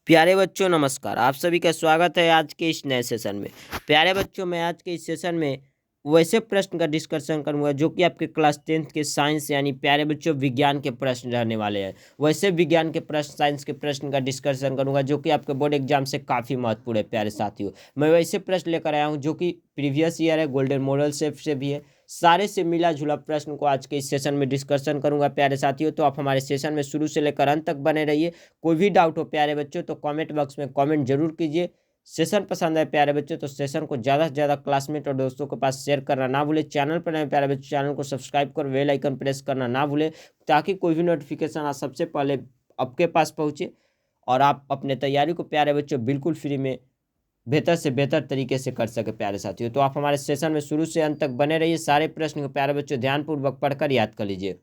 प्यारे बच्चों नमस्कार। आप सभी का स्वागत है आज के इस नए सेशन में। प्यारे बच्चों, मैं आज के इस सेशन में वैसे प्रश्न का डिस्कशन करूंगा जो कि आपके क्लास 10th के साइंस यानी प्यारे बच्चों विज्ञान के प्रश्न रहने वाले हैं। वैसे विज्ञान के प्रश्न, साइंस के प्रश्न का डिस्कशन करूंगा जो कि आपके बोर्ड एग्जाम से काफ़ी महत्वपूर्ण है। प्यारे साथियों, मैं वैसे प्रश्न लेकर आया हूँ जो कि प्रीवियस ईयर है, गोल्डन मॉडल सेट से भी है। सारे से मिला जुला प्रश्न को आज के इस सेशन में डिस्कशन करूंगा प्यारे साथियों। तो आप हमारे सेशन में शुरू से लेकर अंत तक बने रहिए। कोई भी डाउट हो प्यारे बच्चों तो कमेंट बॉक्स में कमेंट जरूर कीजिए। सेशन पसंद है प्यारे बच्चों तो सेशन को ज़्यादा से ज़्यादा क्लासमेट और दोस्तों के पास शेयर करना ना भूले। चैनल पर नए प्यारे बच्चों चैनल को सब्सक्राइब कर बेल आइकन प्रेस करना ना भूले ताकि कोई भी नोटिफिकेशन आज सबसे पहले आपके पास पहुँचे और आप अपने तैयारी को प्यारे बच्चों बिल्कुल फ्री में बेहतर से बेहतर तरीके से कर सके प्यारे साथियों। तो आप हमारे सेशन में शुरू से अंत तक बने रहिए। सारे प्रश्न को प्यारे बच्चों ध्यानपूर्वक पढ़कर याद कर लीजिए।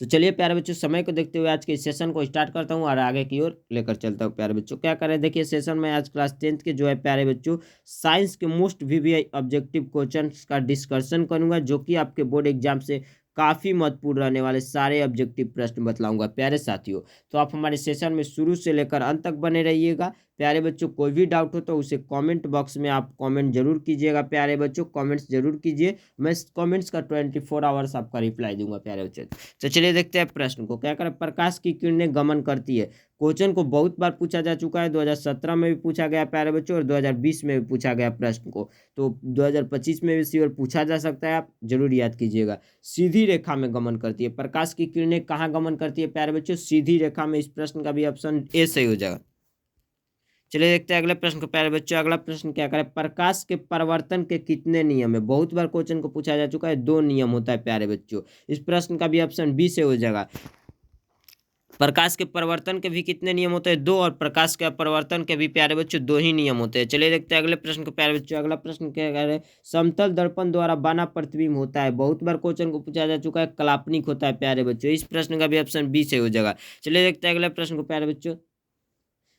तो चलिए प्यारे बच्चों, समय को देखते हुए आज के सेशन को स्टार्ट करता हूँ और आगे की ओर लेकर चलता हूँ। प्यारे बच्चों क्या करें, देखिए सेशन में आज क्लास 10th के जो है प्यारे बच्चों साइंस के मोस्ट वीवीआई ऑब्जेक्टिव क्वेश्चन का डिस्कशन करूंगा जो कि आपके बोर्ड एग्जाम से काफ़ी महत्वपूर्ण रहने वाले सारे ऑब्जेक्टिव प्रश्न बतलाऊंगा प्यारे साथियों। तो आप हमारे सेशन में शुरू से लेकर अंत तक बने रहिएगा। प्यारे बच्चों कोई भी डाउट हो तो उसे कमेंट बॉक्स में आप कमेंट जरूर कीजिएगा। प्यारे बच्चों कमेंट्स जरूर कीजिए, मैं कमेंट्स का 24 आवर्स आपका रिप्लाई दूंगा प्यारे बच्चों। तो चलिए देखते हैं प्रश्न को। क्या करें, प्रकाश की किरणें गमन करती है। क्वेश्चन को बहुत बार पूछा जा चुका है, 2017 में भी पूछा गया प्यारे बच्चों और 2020 में भी पूछा गया प्रश्न को। तो 2025 में भी श्योर पूछा जा सकता है, आप जरूर याद कीजिएगा। सीधी रेखा में गमन करती है। प्रकाश की किरणें कहाँ गमन करती है प्यारे बच्चों? सीधी रेखा में। इस प्रश्न का भी ऑप्शन ए सही हो जाएगा। चलिए देखते हैं अगले प्रश्न को प्यारे बच्चों। अगला प्रश्न क्या करें, प्रकाश के परिवर्तन के कितने नियम है? बहुत बार क्वेश्चन को पूछा जा चुका है, 2 नियम होता है प्यारे बच्चों। इस प्रश्न का भी ऑप्शन बी से हो जाएगा। प्रकाश के परिवर्तन के भी कितने नियम होते हैं? 2। और प्रकाश के अपरिवर्तन के भी प्यारे बच्चों 2 ही नियम होते हैं। चलिए देखते हैं अगले प्रश्न को प्यारे बच्चों। अगला प्रश्न क्या कह रहे हैं, समतल दर्पण द्वारा बना प्रतिबिंब होता है। बहुत बार क्वेश्चन को पूछा जा चुका है, काल्पनिक होता है प्यारे बच्चों। इस प्रश्न का भी ऑप्शन बी से हो जाएगा। चलिए देखते हैं अगले प्रश्न को प्यारे बच्चों।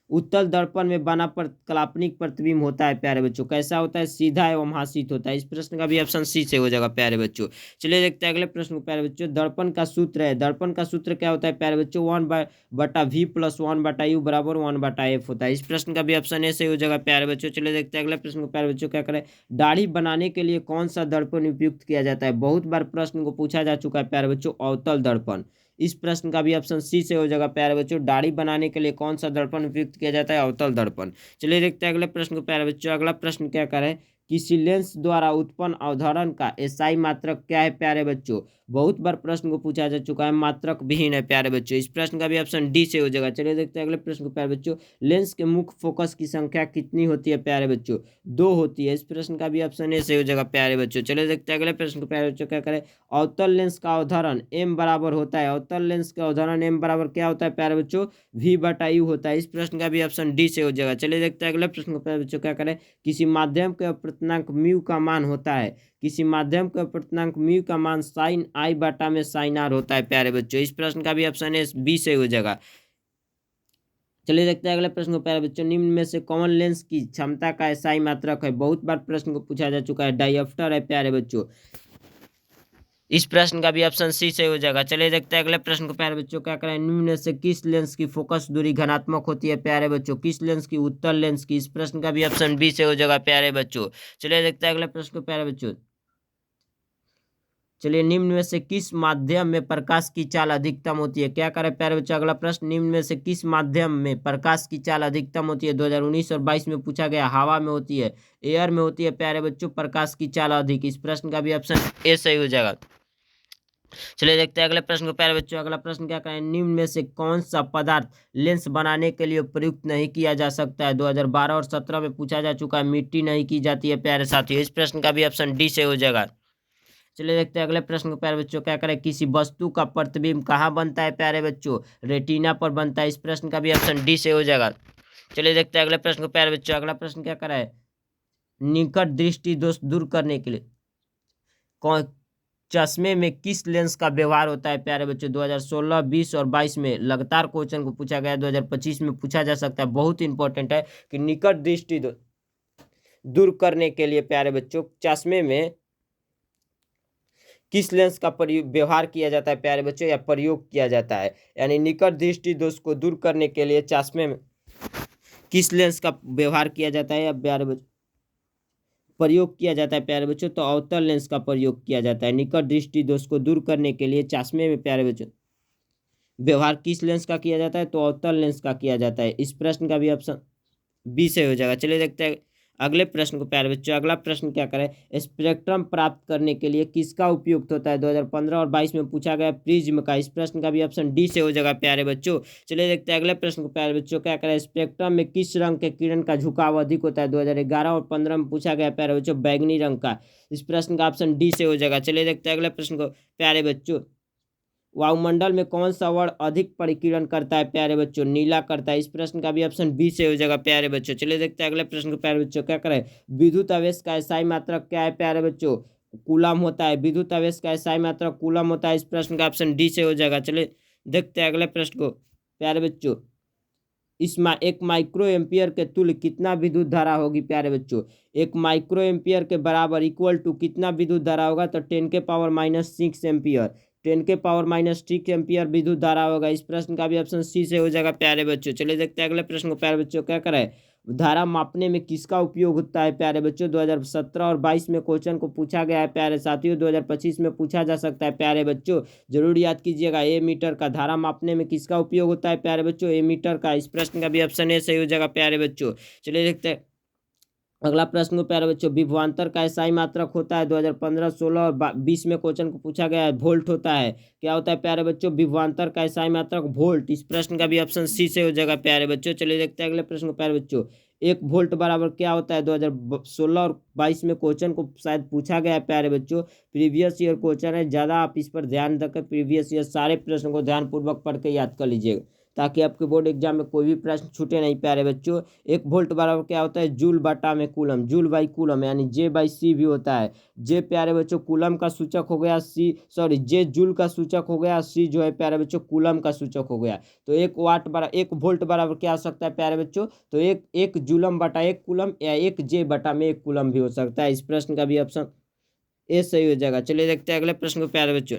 उत्तल दर्पण में बना पर काल्पनिक प्रतिबिंब होता है प्यारे बच्चों, कैसा होता है? सीधा एवं हासित होता है। इस प्रश्न का भी ऑप्शन सी से हो जाएगा प्यारे बच्चों। चलिए देखते हैं अगले प्रश्न को प्यारे बच्चों। दर्पण का सूत्र है, दर्पण का सूत्र क्या होता है प्यारे बच्चों? 1/v + 1/u = 1/f होता है। इस प्रश्न का भी ऑप्शन ए से हो जाएगा प्यारे बच्चों। चलिए देखते हैं अगले प्रश्न को प्यारे बच्चों। क्या करें, दाढ़ी बनाने के लिए कौन सा दर्पण उपयुक्त किया जाता है? बहुत बार प्रश्न को पूछा जा चुका है प्यारे बच्चों, अवतल दर्पण। इस प्रश्न का भी ऑप्शन सी से हो जाएगा प्यारे बच्चों। दाढ़ी बनाने के लिए कौन सा दर्पण उपयुक्त किया जाता है? अवतल दर्पण। चलिए देखते हैं अगले प्रश्न को प्यारे बच्चों। अगला प्रश्न क्या करें, किसी लेंस द्वारा उत्पन्न अवधारण का एसआई मात्रक क्या है प्यारे बच्चों? बहुत बार प्रश्न को पूछा जा चुका है, मात्रक विहीन है प्यारे बच्चों। इस प्रश्न का भी ऑप्शन डी से हो जाएगा। चलिए देखते हैं अगले प्रश्न को प्यारे बच्चों। लेंस के मुख्य फोकस की संख्या कितनी होती है प्यारे बच्चों? 2 होती है। इस प्रश्न का भी ऑप्शन ए से हो जाएगा प्यारे बच्चों। चलिए देखते हैं अगले प्रश्न को प्यारे बच्चों। क्या करें, अवतल लेंस का अवधारण m बराबर होता है। अवतल लेंस का अवधारण m बराबर क्या होता है प्यारे बच्चों? v/u होता है। इस प्रश्न का भी ऑप्शन डी से हो जाएगा। चलिए देखते हैं अगले प्रश्न को प्यारे बच्चों। क्या करें, किसी माध्यम के अपवर्तनांक म्यू का मान होता है। किसी माध्यम के अपवर्तनांक म्यू का मान साइन आई बटा में साइन आर होता है प्यारे बच्चों। इस प्रश्न का भी ऑप्शन ए बी से हो जाएगा। चलिए देखते हैं अगले प्रश्न को प्यारे बच्चों। निम्न में से कॉमन लेंस की क्षमता का एसआई मात्रक है? बहुत बार प्रश्न को पूछा जा चुका है, डायऑप्टर है प्यारे बच्चों। इस प्रश्न का भी ऑप्शन सी से हो जाएगा। चलिए देखते हैं अगले प्रश्न को प्यारे बच्चों। क्या करें, निम्न में से किस लेंस की फोकस दूरी धनात्मक होती है प्यारे बच्चों? किस लेंस की? उत्तल लेंस की। इस प्रश्न का भी ऑप्शन बी से हो जाएगा प्यारे बच्चों। चलिए देखते हैं अगले प्रश्न को प्यारे बच्चों। चलिए, निम्न में से किस माध्यम में प्रकाश की चाल अधिकतम होती है? क्या करें प्यारे बच्चों, अगला प्रश्न, निम्न में से किस माध्यम में प्रकाश की चाल अधिकतम होती है? 2019 और 22 में पूछा गया। हवा में होती है, एयर में होती है प्यारे बच्चों प्रकाश की चाल अधिक। इस प्रश्न का भी ऑप्शन ए सही हो जाएगा। चलिए देखते हैं अगले प्रश्न को प्यारे बच्चों। अगला प्रश्न क्या करें, निम्न में से कौन सा पदार्थ लेंस बनाने के लिए प्रयुक्त नहीं किया जा सकता है? 2012 और 17 में पूछा जा चुका है। मिट्टी नहीं की जाती है प्यारे साथियों। इस प्रश्न का भी ऑप्शन डी से हो जाएगा। चलिए देखते हैं अगले प्रश्न को प्यारे बच्चों। क्या करें, किसी वस्तु का प्रतिबिंब कहाँ बनता है प्यारे बच्चों? रेटिना पर बनता है। इस प्रश्न का भी ऑप्शन डी से हो जाएगा। चलिए देखते हैं अगले प्रश्न को प्यारे बच्चों। अगला प्रश्न क्या करा है, निकट दृष्टि दोष दूर करने के लिए कौन चश्मे में किस लेंस का व्यवहार होता है प्यारे बच्चों? 2016, 20 और 22 में लगातार क्वेश्चन को पूछा गया है, 2025 में पूछा जा सकता है। बहुत इंपॉर्टेंट है कि निकट दृष्टि दूर करने के लिए प्यारे बच्चों चश्मे में किस लेंस का व्यवहार किया जाता है प्यारे बच्चों, या प्रयोग किया जाता है? यानी निकट दृष्टि दोष को दूर करने के लिए चश्मे में किस लेंस का व्यवहार किया जाता है या प्यारे बच्चों प्रयोग किया जाता है प्यारे बच्चों? तो अवतल लेंस का प्रयोग किया जाता है। निकट दृष्टि दोष को दूर करने के लिए चश्मे में प्यारे बच्चों व्यवहार किस लेंस का किया जाता है? तो अवतल लेंस का किया जाता है। इस प्रश्न का भी ऑप्शन बी से हो जाएगा। चलिए देखते हैं अगले प्रश्न को प्यारे बच्चों। अगला प्रश्न क्या करें, स्पेक्ट्रम प्राप्त करने के लिए किसका उपयुक्त होता है? 2015 और 22 में पूछा गया प्रिज्म का। इस प्रश्न का भी ऑप्शन डी से हो जाएगा प्यारे बच्चों। चलिए देखते हैं अगले प्रश्न को प्यारे बच्चों। क्या करें, स्पेक्ट्रम में किस रंग के किरण का झुकाव अधिक होता है? 2011 और 15 में पूछा गया प्यारे बच्चों बैगनी रंग का। इस प्रश्न का ऑप्शन डी से हो जाएगा। चलिए देखते हैं अगले प्रश्न को प्यारे बच्चों। वायुमंडल में कौन सा वर्ण अधिक परिकिरण करता है प्यारे बच्चों? नीला करता है। इस प्रश्न का भी ऑप्शन बी से हो जाएगा प्यारे बच्चों। चलिए देखते हैं अगले प्रश्न को प्यारे बच्चों। क्या करें, विद्युत आवेश का एसआई मात्रक क्या है प्यारे बच्चों? कूलम होता है। विद्युत आवेश का एसआई मात्रक कूलम होता है। इस प्रश्न का ऑप्शन डी से हो जाएगा। चलिए देखते हैं अगले प्रश्न को प्यारे बच्चों। एक माइक्रो एम्पियर के तुल्य कितना विद्युत धारा होगी प्यारे बच्चों? एक माइक्रो एम्पियर के बराबर इक्वल टू कितना विद्युत धारा होगा? तो 10⁻⁻6 एम्पियर। 10⁻⁻6 एम्पियर विद्युत धारा होगा। इस प्रश्न का भी ऑप्शन सी से हो जाएगा प्यारे बच्चों। चलिए देखते हैं अगले प्रश्न को प्यारे बच्चों। क्या करें, धारा मापने में किसका उपयोग होता है प्यारे बच्चों? 2017 और 22 में क्वेश्चन को पूछा गया है प्यारे साथियों। 2025 में पूछा जा सकता है प्यारे बच्चों, जरूर याद कीजिएगा। ए मीटर का धारा मापने में किसका उपयोग होता है प्यारे बच्चों? ए मीटर का। इस प्रश्न का भी ऑप्शन ए सही हो जाएगा प्यारे बच्चों। चलिए देखते हैं अगला प्रश्न को प्यारे बच्चों। विभवांतर का एसआई मात्रक होता है। 2015, 16 और 20 में क्वेश्चन को पूछा गया है। वोल्ट होता है। क्या होता है प्यारे बच्चों? विभवांतर का एसआई मात्रक वोल्ट। इस प्रश्न का भी ऑप्शन सी से हो जाएगा प्यारे बच्चों। चलिए देखते हैं अगले प्रश्न को प्यारे बच्चों। 1 वोल्ट बराबर क्या होता है? 2016 और 22 में क्वेश्चन को शायद पूछा गया है प्यारे बच्चों। प्रीवियस ईयर क्वेश्चन है, ज़्यादा आप इस पर ध्यान रखें। प्रीवियस ईयर सारे प्रश्न को ध्यानपूर्वक पढ़ के याद कर लीजिएगा, ताकि आपके बोर्ड एग्जाम में कोई भी प्रश्न छूटे नहीं प्यारे बच्चों। 1 वोल्ट बराबर क्या होता है? जूल बटा में कूलम। जूल बाई कूलम यानी जे बाई सी भी होता है। जे प्यारे बच्चों कूलम का सूचक हो गया, सी सॉरी जे जूल का सूचक हो गया, सी जो है प्यारे बच्चों कूलम का सूचक हो गया। तो 1 वोल्ट बराबर क्या हो सकता है प्यारे बच्चों? तो एक जूलम बटा 1 कूलम या 1 जे बटा में 1 कूलम भी हो सकता है। इस प्रश्न का भी ऑप्शन ए सही हो जाएगा। चलिए देखते हैं अगले प्रश्न को प्यारे बच्चों।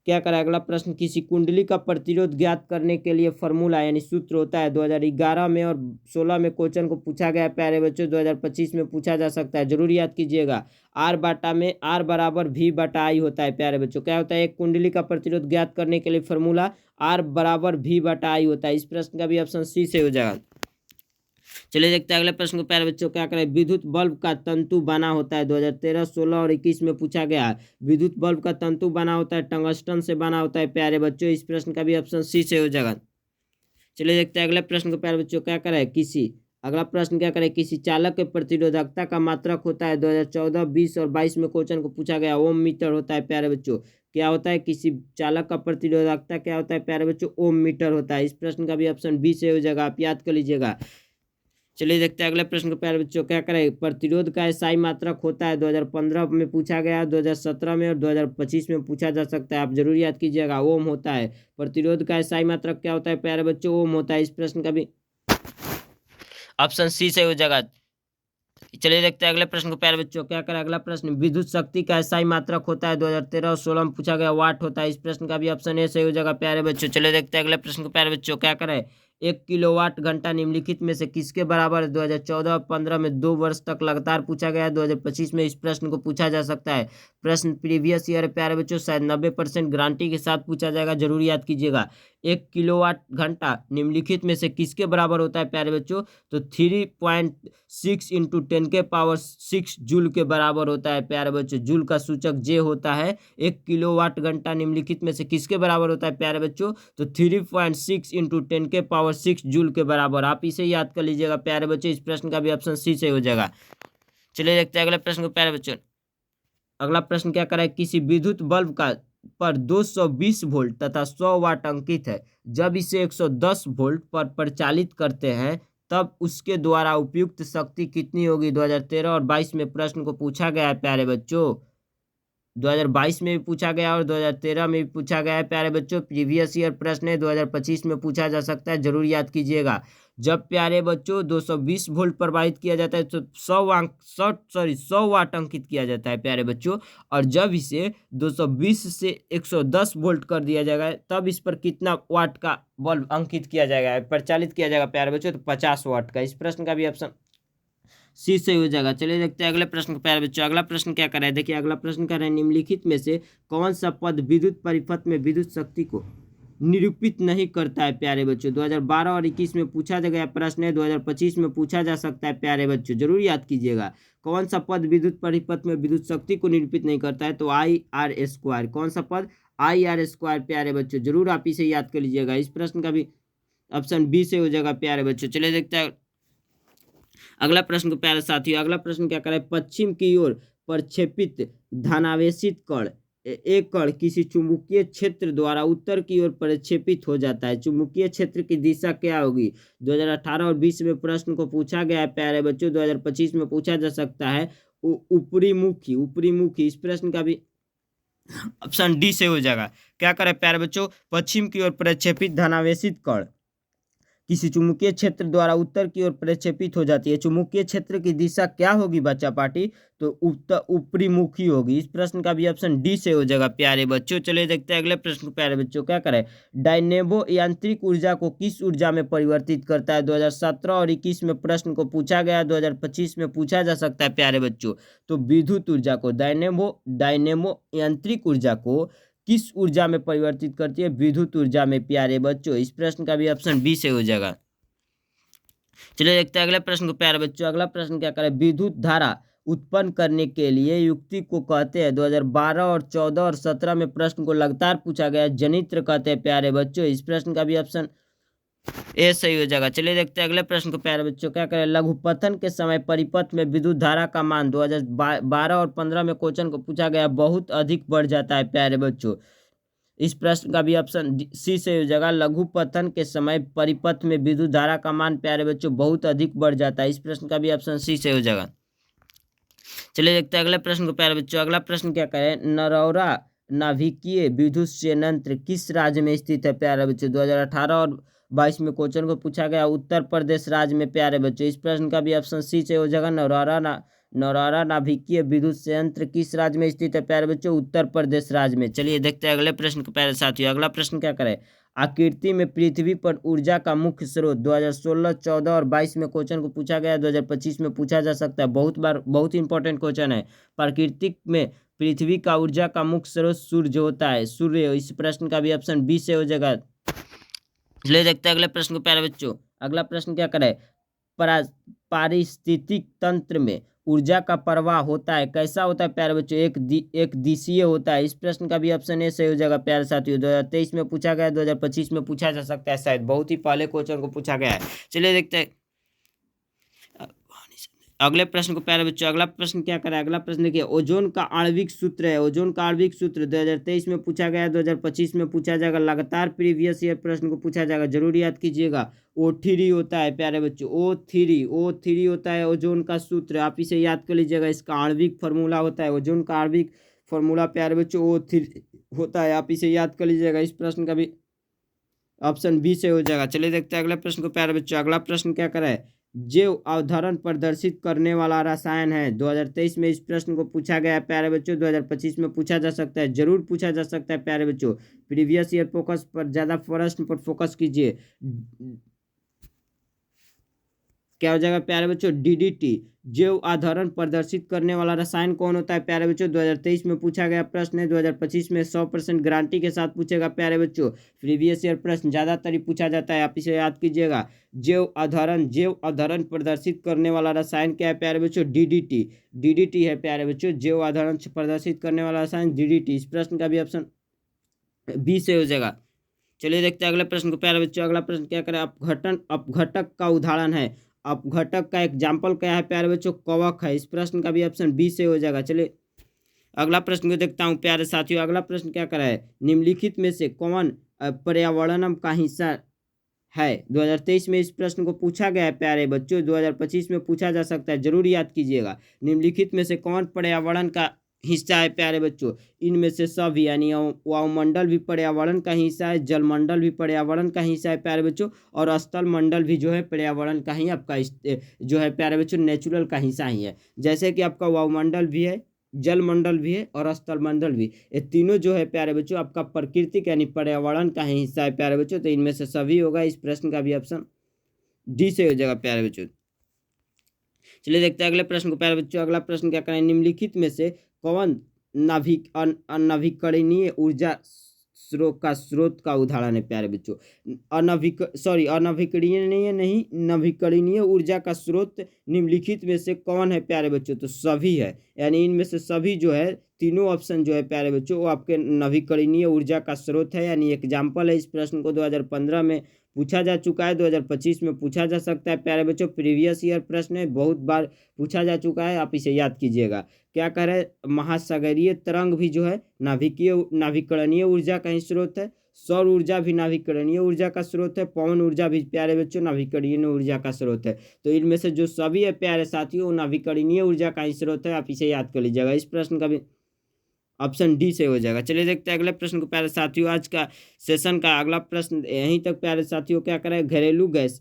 क्या करें, अगला प्रश्न। किसी कुंडली का प्रतिरोध ज्ञात करने के लिए फॉर्मूला यानी सूत्र होता है। 2011 में और 16 में क्वेश्चन को पूछा गया है प्यारे बच्चों। 2025 में पूछा जा सकता है, जरूर याद कीजिएगा। आर बाटा में आर बराबर भी बटा आई होता है प्यारे बच्चों। क्या होता है, एक कुंडली का प्रतिरोध ज्ञात करने के लिए फॉर्मूला आर बराबर भी बटा आई होता है। इस प्रश्न का भी ऑप्शन सी से हो जाएगा। चलिए देखते हैं अगले प्रश्न को प्यारे बच्चों। क्या करें, विद्युत बल्ब का तंतु बना होता है। 2013, 16 और 21 में पूछा गया है। विद्युत बल्ब का तंतु बना होता है टंगस्टन से बना होता है प्यारे बच्चों। इस प्रश्न का भी ऑप्शन सी से हो जाएगा। चलिए देखते हैं अगले प्रश्न को प्यारे बच्चों। क्या करें, अगला प्रश्न क्या करें, किसी चालक के प्रतिरोधकता का मात्रक होता है। 2014, 20 और 22 में क्वेश्चन को पूछा गया। ओम मीटर होता है प्यारे बच्चों। क्या होता है, किसी चालक का प्रतिरोधकता क्या होता है प्यारे बच्चों? ओम मीटर होता है। इस प्रश्न का भी ऑप्शन बी से हो जाएगा, आप याद कर लीजिएगा। चलिए देखते हैं अगले प्रश्न को प्यारे बच्चों। क्या करें, प्रतिरोध का एसआई मात्रक होता है। 2015 में पूछा गया, 2017 में और 2025 में पूछा जा सकता है, आप जरूर याद कीजिएगा। ओम होता है। प्रतिरोध का एसआई मात्रक क्या होता है प्यारे बच्चों? ओम होता है। इस प्रश्न का भी ऑप्शन सी से हो जाएगा। चलिए देखते हैं अगले प्रश्न को प्यारे बच्चों। क्या करें, अगला प्रश्न। विद्युत शक्ति का एसआई मात्रक होता है। 2013 और 16 में पूछा गया, वाट होता है। इस प्रश्न का भी ऑप्शन ए सही हो जाएगा प्यारे बच्चों। चलिए देखते हैं अगले प्रश्न को प्यारे बच्चों। क्या करें, 1 किलोवाट घंटा निम्नलिखित में से किसके बराबर है? 2014 और 15 में 2 वर्ष तक लगातार पूछा गया है। 2025 में इस प्रश्न को पूछा जा सकता है। प्रश्न प्रीवियस ईयर प्यारे बच्चों, शायद 90% गारंटी के साथ पूछा जाएगा, जरूर याद कीजिएगा। 1 किलोवाट घंटा निम्नलिखित में से किसके बराबर होता है प्यारे बच्चों? तो 3.6 इंटू 10⁻6 जूल के बराबर होता है प्यारे बच्चों। जूल का सूचक जे होता है। 1 किलोवाट घंटा निम्नलिखित में से किसके बराबर होता है प्यारे बच्चों? तो 3.6 इंटू 10⁻6 जूल के बराबर। आप इसे याद कर लीजिएगा प्यारे बच्चों। इस प्रश्न का भी ऑप्शन सी से हो जाएगा। चलिए देखते हैं अगले प्रश्न को प्यारे बच्चों। अगला प्रश्न क्या करा है, किसी विद्युत बल्ब का पर 220 वोल्ट तथा 100 वाट अंकित है। जब इसे 110 वोल्ट पर परिचालित करते हैं तब उसके द्वारा उपयुक्त शक्ति कितनी होगी? 2013 और 22 में प्रश्न को पूछा गया है प्यारे बच्चों। 2022 में भी पूछा गया और 2013 में भी पूछा गया है प्यारे बच्चों। प्रीवियस ईयर प्रश्न है, 2025 में पूछा जा सकता है, जरूर याद कीजिएगा। जब प्यारे बच्चों 220 वोल्ट प्रवाहित किया जाता है तो 100 वाट अंकित किया जाता है प्यारे बच्चों। और जब इसे 220 से 110 वोल्ट कर दिया जाएगा तब इस पर कितना वाट का बल्ब अंकित किया जाएगा, प्रचालित किया जाएगा प्यारे बच्चों, तो 50 वाट का। इस प्रश्न का भी ऑप्शन सी से हो जाएगा। चलिए देखते हैं अगले प्रश्न को प्यारे बच्चों। अगला प्रश्न क्या कर रहा है, देखिए अगला प्रश्न कर रहा है, निम्नलिखित में से कौन सा पद विद्युत परिपथ में विद्युत शक्ति को निरूपित नहीं करता है प्यारे बच्चों। 2012 और 21 में पूछा गया प्रश्न है, 2025 में पूछा जा सकता है प्यारे बच्चों, जरूर याद कीजिएगा। कौन सा पद विद्युत परिपथ में विद्युत शक्ति को निरूपित नहीं करता है, तो IR²। कौन सा पद, IR² प्यारे बच्चों, जरूर आप इसे याद कर लीजिएगा। इस प्रश्न का भी ऑप्शन बी से हो जाएगा प्यारे बच्चों। चलिए देखते हैं अगला प्रश्न को प्यारे साथियों। अगला प्रश्न क्या कर रहा है, पश्चिम की ओर प्रक्षेपित धनावेशित कण एक कण किसी चुंबकीय क्षेत्र द्वारा उत्तर की ओर प्रक्षेपित हो जाता है, चुंबकीय क्षेत्र की दिशा क्या होगी। 2018 और 20 में प्रश्न को पूछा गया है प्यारे बच्चों, 2025 में पूछा जा सकता है ऊपरी मुखी। इस प्रश्न का भी ऑप्शन डी से हो जाएगा। क्या करे प्यारे बच्चों, पश्चिम की ओर प्रक्षेपित धनावेशित कण किसी चुंबकीय क्षेत्र द्वारा उत्तर की ओर प्रक्षेपित हो जाती है, चुंबकीय क्षेत्र की दिशा क्या होगी बच्चा पार्टी, तो ऊपरी मुखी होगी। इस प्रश्न का भी ऑप्शन डी से हो जाएगा प्यारे बच्चों। चलिए देखते हैं अगले प्रश्न को प्यारे बच्चों। क्या करें, डायनेमो यांत्रिक ऊर्जा को किस ऊर्जा में परिवर्तित करता है। 2017 और 21 में प्रश्न को पूछा गया, 2025 में पूछा जा सकता है प्यारे बच्चों, तो विद्युत ऊर्जा को डायनेमो यांत्रिक ऊर्जा को किस ऊर्जा में परिवर्तित करती है, विद्युत ऊर्जा में प्यारे बच्चों। इस प्रश्न का भी ऑप्शन बी से हो जाएगा। चलिए देखते हैं अगले प्रश्न को प्यारे बच्चों। अगला प्रश्न क्या करें, विद्युत धारा उत्पन्न करने के लिए युक्ति को कहते हैं। 2012 और 14 और 17 में प्रश्न को लगातार पूछा गया, जनित्र कहते हैं प्यारे बच्चों। इस प्रश्न का भी ऑप्शन ए सही हो जाएगा। चलिए देखते हैं अगले प्रश्न को प्यारे बच्चों। क्या करें, लघुपतन के समय परिपथ में विद्युत धारा का मान 2012 और 15 में क्वेश्चन को पूछा गया, बहुत अधिक बढ़ जाता है प्यारे बच्चों। इस प्रश्न का भी ऑप्शन सी से हो जाएगा। लघुपतन के समय परिपथ में विद्युत धारा का मान प्यारे बच्चों बहुत अधिक बढ़ जाता है। इस प्रश्न का भी ऑप्शन सी से हो जाएगा। चलिए देखते हैं अगले प्रश्न को प्यारे बच्चों। अगला प्रश्न क्या करें, नरौरा नाभिकीय विद्युत संयंत्र किस राज्य में स्थित है प्यारे बच्चों। 2018 और 22 में क्वेश्चन को पूछा गया, उत्तर प्रदेश राज्य में प्यारे बच्चों। इस प्रश्न का भी ऑप्शन सी से हो जाएगा। नौरारा नाभिकीय विद्युत संयंत्र किस राज्य में स्थित है प्यारे बच्चों, उत्तर प्रदेश राज्य में। चलिए देखते हैं अगले प्रश्न को प्यारे साथियों। अगला प्रश्न क्या करें, आकृति में पृथ्वी पर ऊर्जा का मुख्य स्रोत। 2016, 14 और 22 में क्वेश्चन को पूछा गया, 2025 में पूछा जा सकता है, बहुत इंपॉर्टेंट क्वेश्चन है। प्राकृतिक में पृथ्वी का ऊर्जा का मुख्य स्रोत सूर्य होता है, सूर्य। इस प्रश्न का भी ऑप्शन बी से हो जाएगा। चलिए देखते हैं अगले प्रश्न को प्यारे बच्चों। अगला प्रश्न क्या करें, पारिस्थितिक तंत्र में ऊर्जा का प्रवाह होता है, कैसा होता है प्यारे बच्चों, एक दिशीय होता है। इस प्रश्न का भी ऑप्शन ए सही हो जाएगा प्यारे साथियों। 2023 में पूछा गया, 2025 में पूछा जा सकता है, शायद बहुत ही पहले क्वेश्चन को पूछा गया है। चलिए देखते हैं अगले प्रश्न को प्यारे बच्चों। अगला प्रश्न क्या करें, अगला प्रश्न देखिए, ओजोन का आणविक सूत्र है। ओजोन का आणविक सूत्र 2023 में पूछा गया, 2025 में पूछा जाएगा, लगातार प्रीवियस ईयर प्रश्न को पूछा जाएगा, जरूर याद कीजिएगा। O3 होता है प्यारे बच्चों, O3 होता है ओजोन का सूत्र, आप इसे याद कर लीजिएगा। इसका आणविक फार्मूला होता है, ओजोन का आणविक फार्मूला प्यारे बच्चों O3 होता है, आप इसे याद कर लीजिएगा। इस प्रश्न का भी ऑप्शन बी से हो जाएगा। चलिए देखते हैं अगले प्रश्न को प्यारे बच्चों। अगला प्रश्न क्या करा है, जैव अवधारण प्रदर्शित करने वाला रसायन है। 2023 में इस प्रश्न को पूछा गया है प्यारे बच्चों, 2025 में पूछा जा सकता है, जरूर पूछा जा सकता है प्यारे बच्चों। प्रीवियस ईयर फोकस पर ज्यादा प्रश्न पर फोकस कीजिए। क्या हो जाएगा प्यारे बच्चों, DDT। जैव आधारण प्रदर्शित करने वाला रसायन कौन होता है प्यारे बच्चों, 2023 में पूछा गया प्रश्न है, 2025 में 100% गारंटी के साथ पूछेगा प्यारे बच्चों। प्रीवियस ईयर प्रश्न ज्यादातर ही पूछा जाता है, आप इसे याद कीजिएगा। जैव आधारण प्रदर्शित करने वाला रसायन क्या है प्यारे बच्चों, DDT है प्यारे बच्चों। जैव आधारण प्रदर्शित करने वाला रसायन DDT। इस प्रश्न का भी ऑप्शन बी से हो जाएगा। चलिए देखते हैं अगले प्रश्न को प्यारे बच्चों। अगला प्रश्न क्या करें, अपघटक का उदाहरण है। अपघटक का एग्जाम्पल क्या है प्यारे बच्चों, कवक है। इस प्रश्न का भी ऑप्शन बी से हो जाएगा। चलिए अगला प्रश्न को देखता हूँ प्यारे साथियों। अगला प्रश्न क्या करा है, निम्नलिखित में से कौन पर्यावरणम का हिस्सा है। 2023 में इस प्रश्न को पूछा गया है प्यारे बच्चों, 2025 में पूछा जा सकता है, जरूर याद कीजिएगा। निम्नलिखित में से कौन पर्यावरण का हिस्सा है प्यारे बच्चों। इनमें से सभी यानी वायुमंडल भी पर्यावरण का हिस्सा है, जलमंडल भी पर्यावरण का हिस्सा है प्यारे बच्चों, और स्थल मंडल भी जो है पर्यावरण का ही आपका जो है प्यारे बच्चों नेचुरल का हिस्सा ही है। जैसे कि आपका वायुमंडल भी है, जलमंडल भी है और स्थल मंडल भी, ये तीनों जो है प्यारे बच्चों आपका प्राकृतिक यानी पर्यावरण का ही हिस्सा है प्यारे बच्चों। तो इनमें से सभी होगा, इस प्रश्न का भी ऑप्शन डी से हो जाएगा प्यारे बच्चों। चलिए देखते हैं अगले प्रश्न को प्यारे बच्चों। अगला प्रश्न क्या करें, निम्नलिखित में से कौन अनवीकरणीय ऊर्जा स्रोत का उदाहरण है प्यारे बच्चों। अनवीकरणीय नहीं, नवीकरणीय ऊर्जा का स्रोत निम्नलिखित में से कौन है प्यारे बच्चों, तो सभी है, यानी इनमें से सभी जो है तीनों ऑप्शन जो है प्यारे बच्चों वो आपके नवीकरणीय ऊर्जा का स्रोत है, यानी एग्जाम्पल है। इस प्रश्न को 2015 में पूछा जा चुका है, 2025 में पूछा जा सकता है प्यारे बच्चों। प्रीवियस ईयर प्रश्न है, बहुत बार पूछा जा चुका है, आप इसे याद कीजिएगा। क्या कह रहे हैं, महासागरीय तरंग भी जो है नवीकरणीय ऊर्जा का ही स्रोत है, सौर ऊर्जा भी नवीकरणीय ऊर्जा का स्रोत है, पवन ऊर्जा भी प्यारे बच्चों नवीकरणीय ऊर्जा का स्रोत है। तो इनमें से जो सभी है प्यारे साथियों वो नवीकरणीय ऊर्जा का ही स्रोत है, आप इसे याद कर लीजिएगा। इस प्रश्न का भी ऑप्शन डी से हो जाएगा। चलिए देखते हैं अगले प्रश्न को प्यारे साथियों। आज का सेशन का अगला प्रश्न यहीं तक प्यारे साथियों। क्या करें, घरेलू gas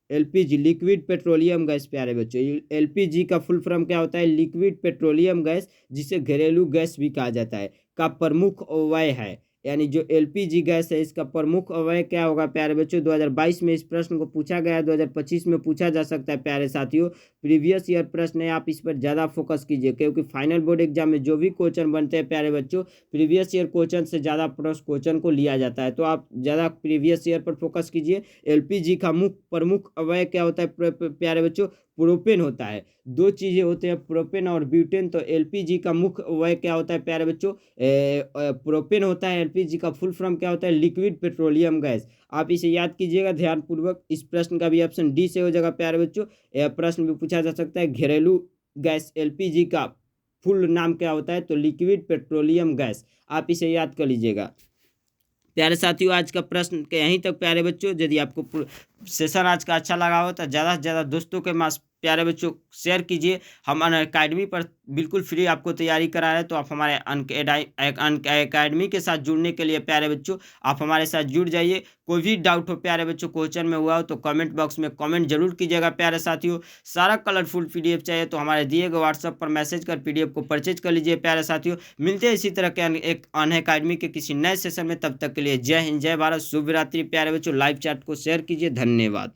LPG liquid petroleum gas प्यारे बच्चों। एलपीजी का फुल फॉर्म क्या होता है, लिक्विड पेट्रोलियम गैस, जिसे घरेलू गैस भी कहा जाता है, का प्रमुख अवयव है। यानी जो एलपीजी गैस है इसका प्रमुख अवयव क्या होगा प्यारे बच्चों। 2022 में इस प्रश्न को पूछा गया है, 2025 में पूछा जा सकता है प्यारे साथियों। प्रीवियस ईयर प्रश्न है, आप इस पर ज़्यादा फोकस कीजिए, क्योंकि फाइनल बोर्ड एग्जाम में जो भी क्वेश्चन बनते हैं प्यारे बच्चों, प्रीवियस ईयर क्वेश्चन से ज़्यादा क्वेश्चन को लिया जाता है, तो आप ज़्यादा प्रीवियस ईयर पर फोकस कीजिए। एलपीजी का प्रमुख अवयव क्या होता है प्यारे बच्चों, प्रोपेन होता है। दो चीज़ें होते हैं, प्रोपेन और ब्यूटेन। तो एलपीजी का मुख्य अवयव क्या होता है प्यारे बच्चों, प्रोपेन होता है। एलपीजी का फुल फॉर्म क्या होता है, लिक्विड पेट्रोलियम गैस। आप इसे याद कीजिएगा ध्यानपूर्वक। इस प्रश्न का भी ऑप्शन डी से हो जाएगा प्यारे बच्चों। यह प्रश्न भी पूछा जा सकता है, घरेलू गैस एलपीजी का फुल नाम क्या होता है, तो लिक्विड पेट्रोलियम गैस। आप इसे याद कर लीजिएगा प्यारे साथियों। आज का प्रश्न के यहीं तक प्यारे बच्चों। यदि आपको सेशन आज का अच्छा लगा हो तो ज़्यादा से ज़्यादा दोस्तों के पास प्यारे बच्चों शेयर कीजिए। हम अनअकैडमी पर बिल्कुल फ्री आपको तैयारी करा रहे हैं, तो आप हमारे अनअकैडमी के साथ जुड़ने के लिए प्यारे बच्चों आप हमारे साथ जुड़ जाइए। कोई भी डाउट हो प्यारे बच्चों क्वेश्चन में हुआ हो तो कमेंट बॉक्स में कमेंट जरूर कीजिएगा प्यारे साथियों। सारा कलरफुल पीडीएफ चाहिए तो हमारे दिए गए व्हाट्सएप पर मैसेज कर पीडीएफ को परचेज कर लीजिए प्यारे साथियों। मिलते हैं इसी तरह के एक अनअकैडमी के किसी नए सेशन में, तब तक के लिए जय हिंद जय भारत, शुभ रात्रि प्यारे बच्चों। लाइव चैट को शेयर कीजिए, धन्यवाद।